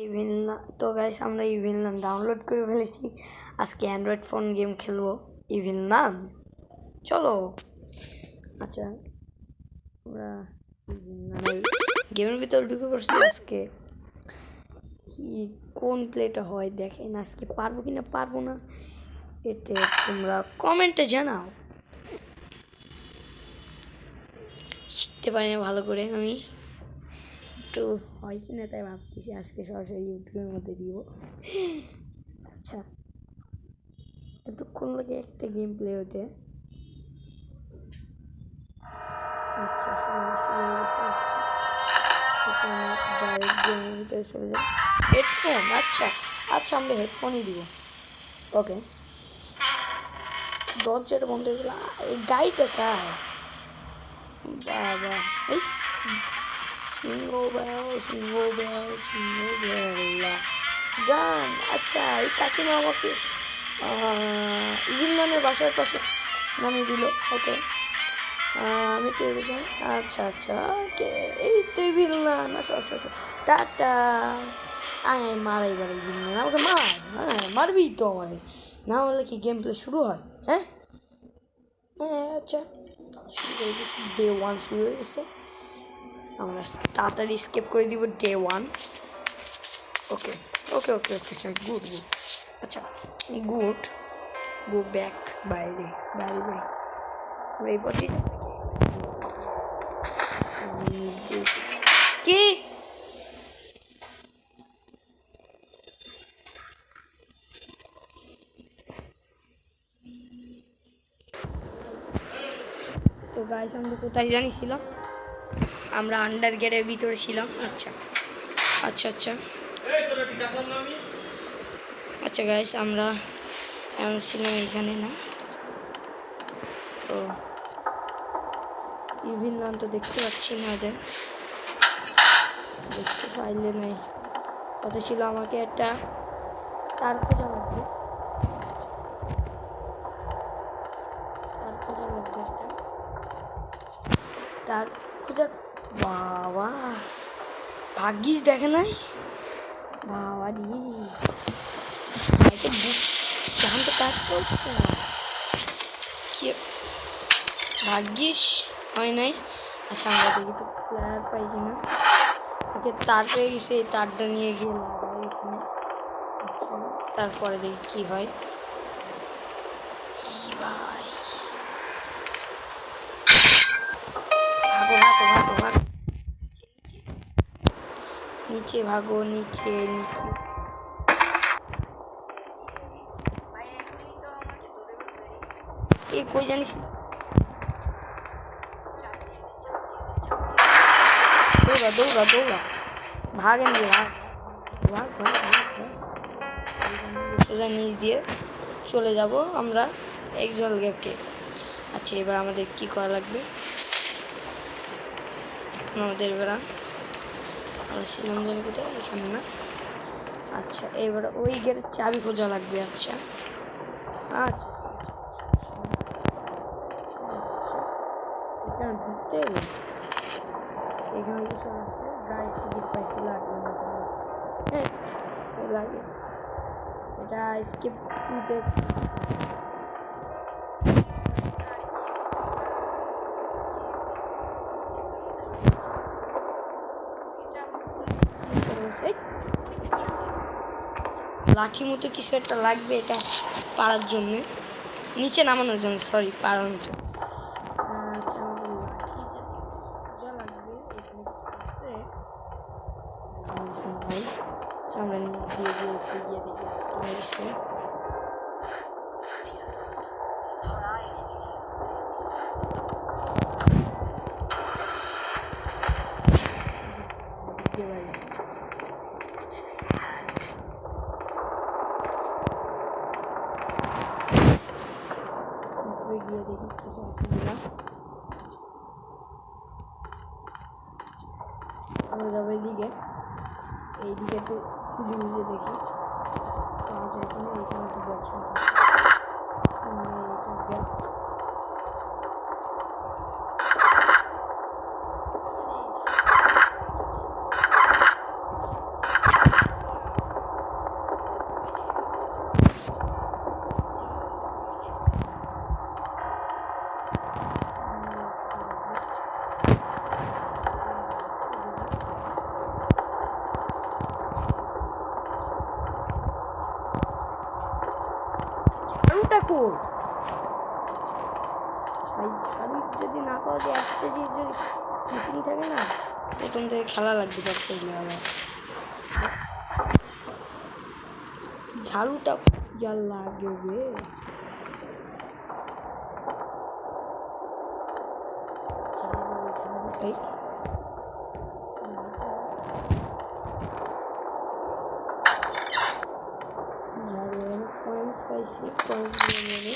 Evil না তো guys, আমরা ইভিল নাম ডাউনলোড করে ফেলেছি। আজকে অ্যান্ড্রয়েড ফোন গেম খেলবো ইভিল নাম। চলো। আচ্ছা, আমরা ইভিল নামের গেমের ভিতরে ঢুকে পড়ছি। আজকে কি কোন প্লেটা হয় দেখেন, আজকে পারবো কি না পারবো না এটা তোমরা কমেন্টে জানাও। শিখতে পারি না ভালো করে আমি, একটু হয় কি না তাই ভাবতেছি আজকে সরাসরি ইউটিউবের মধ্যে দিব। আচ্ছা, এতক্ষণ লাগে একটা গেম প্লে হতে। আচ্ছা, ডাইরেক্ট গেমের ভিতরে চলে যাব। হেডফোন, আচ্ছা আচ্ছা, আমরা হেডফোনই দিব। ওকে, দরজাটা বন্ধ হয়ে গেল। এই গাড়িটা কার? বাবা, এই সিংহ বেল সিংহ বেল সিংহ বেলা গান। আচ্ছা, এই কাকিমা আমাকে ইভিল বাসার পাশে নামিয়ে দিল। ওকে, আমি পেয়ে যাই। আচ্ছা আচ্ছা, ওকে, এই তো ইভিল না সর টাটা। আয় মারাই বাড়ি ইভিল আমাকে মার। হ্যাঁ, মারবি তো আমাকে, না হলে কি গেম প্লে শুরু হয়? হ্যাঁ হ্যাঁ, আচ্ছা, শুরু হয়ে গেছে। ডে 1 শুরু হয়ে গেছে। আমরা তাড়াতাড়ি স্কেপ করে দিব ডে 1। ওকে ওকে ওকে ওকে, গুড গুড। আচ্ছা, গুড, গো ব্যাক। বাইরে বাইরে যাই। আমরা এই পথে নিচ দিয়ে কি তো গাইস, আমরা কোথায় জানিছিলাম? আমরা আন্ডার গেটের ভিতরে ছিলাম। আচ্ছা আচ্ছা আচ্ছা আচ্ছা গাইস, আমরা এমন ছিলাম এখানে না। তো ইভিল নাম তো দেখতে পাচ্ছি না, ওদের দেখতে পাইলে নাই। কথা ছিল আমাকে একটা তার খোঁজা লাগবে, তার খোঁজা লাগবে একটা তার খোঁজা। বাবা, ভাগ্যিস দেখে নাই। বাবা রে, যখন তো কাজ করছে না কি, ভাগ্যিস হয় নাই। আচ্ছা, আমরা দেখি তো প্লেয়ার পাই কিনা। ওকে, তার পেয়ে গেছে, এই তারটা নিয়ে গিয়ে লাগাই এখানে। আচ্ছা, তারপরে দেখি কি হয়। কি ভাই, ভাগো ভাগো ভাগো ভাগো, নিচে ভাগো, নিচে নিচে। এ কই জানিস? দৌড়া দৌড়া দৌড়া, ভাগেন দিয়ে ভাগ ভাগ ভাগ ভাগ। সোজা নিচ দিয়ে চলে যাব আমরা একজল গ্যাপকে। আচ্ছা, এবার আমাদের কি করা লাগবে? আমাদের এবার আমরা ছিলাম জানি কোথায়, এখানে না। আচ্ছা, এবার ওই গেটের চাবি খোঁজা লাগবে। আচ্ছা আচ্ছা, এখানে ঢুকতে হবে। এখানে কিছু আছে, গাড়ি টিকিট পাইছি, লাগবে না লাগে। এটা স্কিপ টুতে লাঠি মতো কিছু একটা লাগবে, এটা পাড়ার জন্য, নিচে নামানোর জন্য, সরি, পাড়ানোর জন্য। আচ্ছা, আমাদের লাঠি লাগবে। এখানে কিছু আছে ভাই, আমরা দিয়ে গিয়ে দেখি। গিয়ে দেখি কিছু অসুবিধা। আমরা যাবো এইদিকে একটু খুঁজে খুঁজে দেখি। এখানে একটু বক্স ঝাড়ুটা কই ভাই? ঝাড়ু যদি না পাওয়া যায় একটা যে যদি মিসিং থাকে না, প্রথম থেকে খেলা লাগবে করতে গেলে আবার। ঝাড়ুটা যা লাগবে ঝাড়ুটাই কয়েন্স পাইছি, কয়েন্সগুলো নেবে।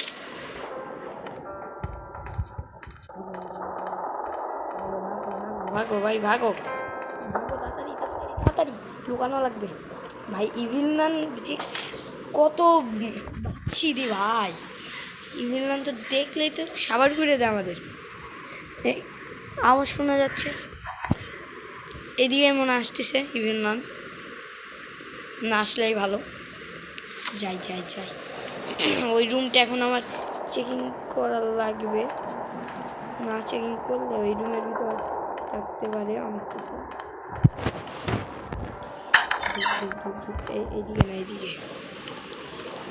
ভাগো ভাই ভাগো ভাগো, তাড়াতাড়ি তাড়াতাড়ি তাড়াতাড়ি লুকানো লাগবে ভাই। ইভিল নান যে কত বাচ্চি রে ভাই, ইভিল নান তো দেখলেই তো সাবার করে দেয় আমাদের। এই আওয়াজ শোনা যাচ্ছে, এদিকে মনে আসতেছে ইভিল নান, না আসলেই ভালো। যাই যাই যাই, ওই রুমটা এখন আমার চেকিং করা লাগবে, না চেকিং করলে ওই রুমের ভিতর থাকতে পারে অনেক কিছু। এইদিকে না এইদিকে,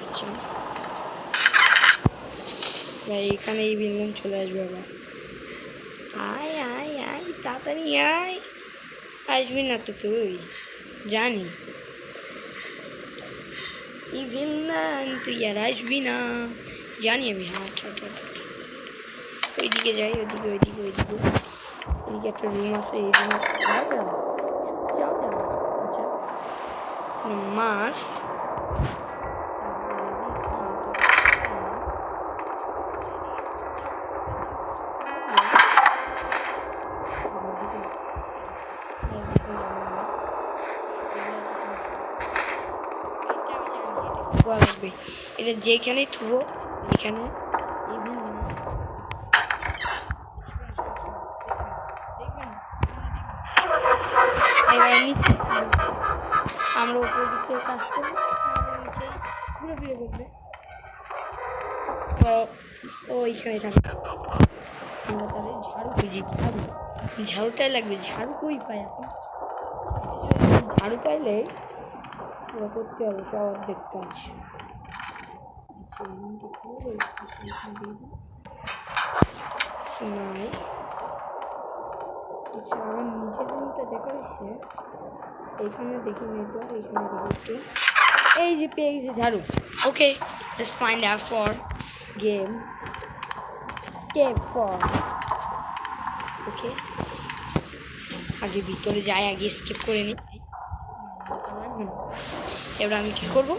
আচ্ছা ভাই এখানে এই বিল্ডিং চলে আসবে আবার। আয় আয় আয় তাড়াতাড়ি আয়, আসবি না তো তুই জানি, ইভিল নান তুই আর আসবি না জানি আমি। হাট হাট হাট, ওইদিকে যাই, ওইদিকে ওইদিকে ওইদিকে, এদিকে একটা রুম আছে, এই রুমে যাও যাও যাও যাও। আচ্ছা মাছ লাগবে, এটা যেখানেই থুবো এখানে আমরা উপর দিক থেকে কাজ করি, ঘুরে ফিরে করবে ওইখানে থাকবে। আমরা তাহলে ঝাড়ু খুঁজি, ঝাড়ু ঝাড়ুটাই লাগবে, ঝাড়ু কই পাই এখন? ঝাড়ু পাইলে ওরা করতে হবে সব অর্ধেক কাজ। নাই আচ্ছা, আমার নিজের রুমটা দেখা যাচ্ছে, এইখানে দেখি নেটওয়ার্ক, এইখানে দেখি এই যে পেয়ে গেছে ঝাড়ু। Okay let's find out for game escape for. Okay আগে ভিতরে যাই, আগে স্কেপ করে নিই। এবার আমি কি করব,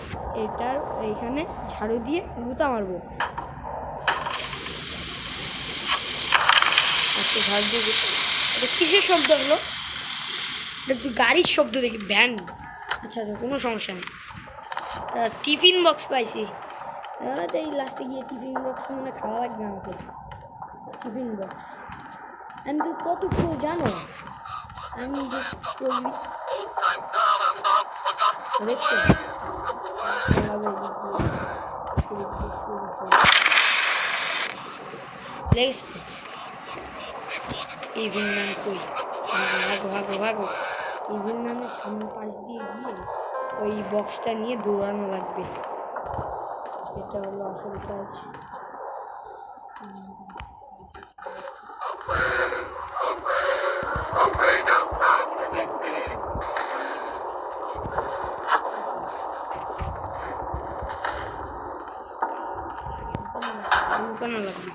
এটার এইখানে ঝাড়ু দিয়ে গুঁতা মারবো। আচ্ছা ঝাড়ু দিয়ে গুঁতা, এটা কিসের শব্দ হলো? এটা একটু গাড়ির শব্দ দেখি, ভ্যান। আচ্ছা আচ্ছা কোনো সমস্যা নেই। টিফিন বক্স পাইছি, এই লাস্টে গিয়ে টিফিন বক্স মানে খাওয়া লাগবে আমাকে। টিফিন বক্স আমি তো কত কেউ জানো, আমি যে করবি দেখতে ইভিল নাম কই, ভাগো ভাগো ভাগো। ইভিল নামের সামনে পাশ দিয়ে গিয়ে ওই বক্সটা নিয়ে দৌড়ানো লাগবে, এটা হলো আসল কাজ। লুকানো লাগবে,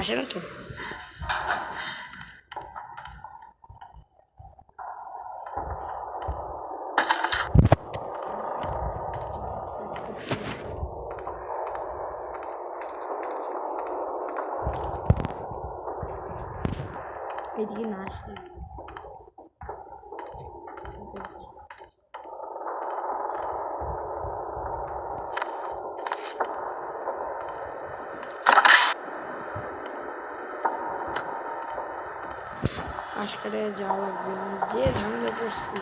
আসে না তো? এদিকে না আসলে আশকারে যাওয়া লাগবে, যে ঝামেলা করছি।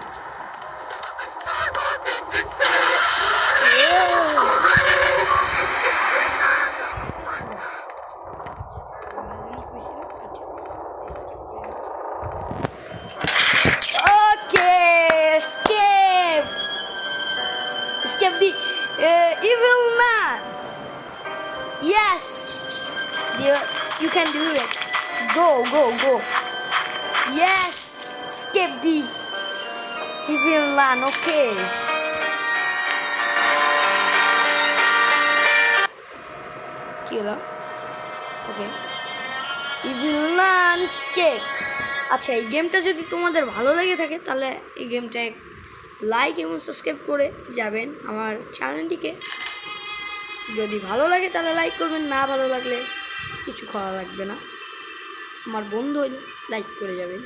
ওকে escape escape the evil man. Yes, you can do it. Go. Yes, escape the evil man. Okay. কি হলো? ওকে, ইভিল ম্যান এসকেপ। আচ্ছা, এই গেমটা যদি তোমাদের ভালো লেগে থাকে তাহলে এই গেমটা লাইক এবং সাবস্ক্রাইব করে যাবেন আমার চ্যানেলটিকে। যদি ভালো লাগে তাহলে লাইক করবেন, না ভালো লাগলে কিছু করা লাগবে না, আমার বন্ধু হইলে লাইক করে যাবেন।